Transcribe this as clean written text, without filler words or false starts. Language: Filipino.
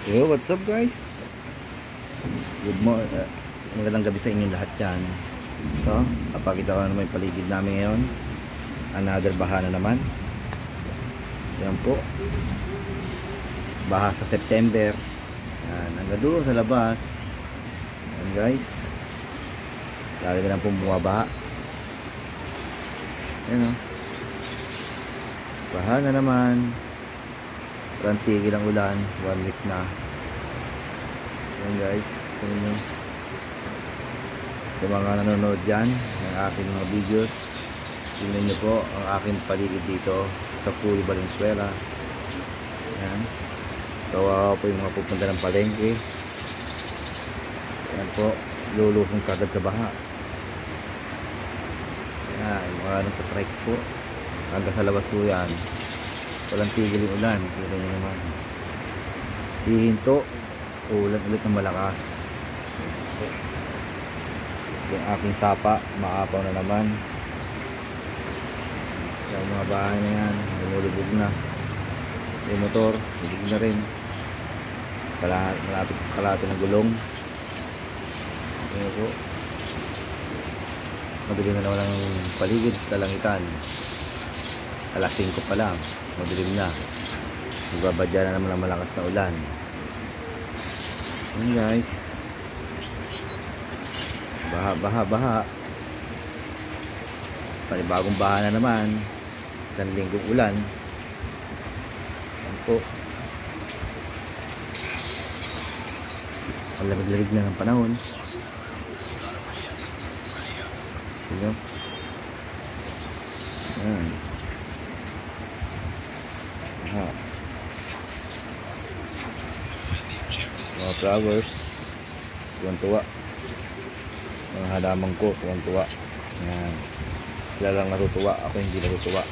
Yo, what's up guys? Good morning. Magandang gabi sa inyong lahat dyan. Ito, kapakita ko naman yung paligid namin ngayon. Another baha na naman. Yan po. Baha sa September. Yan, hanggang doon sa labas. Yan guys. Lalo na pong bumabaha. Yan o. Baha na naman. Walang tigil ang ulan, 1 week na. Ayan guys, tingnan nyo. Sa mga nanonood dyan ng aking mga videos, tingnan nyo po ang aking paligid dito sa Pulo Valenzuela. Ayan, kawawa po yung mga pupunta ng palengke. Ayan po, lulusong kagad sa baha. Ayan, yung mga nagtatrike po hanggang sa labas po yan. Walang tigil yung ulan. Kita nyo naman. Hihinto. Ulan ulit ng malakas. Yung aking sapa, maapaw na naman. Yung mga bahay na yan, lumulubog na. Yung motor, lubog na rin. Malapit sa kalate ng gulong. Ayan po. Madilim na naman ang paligid, talangitan. Alas 5 pa lang. Madilim na. Magbabadya na naman ang malakas na ulan. Ayan guys. Baha. Panibagong baha na naman. Isang linggong ulan. Ayan po. Ang lamig-lamig na ng panahon. Ayan. Ayan. Mga flowers, tuwan-tuwa. Mga halaman ko, tuwan-tuwa. Sila lang natutuwa, ako hindi natutuwa.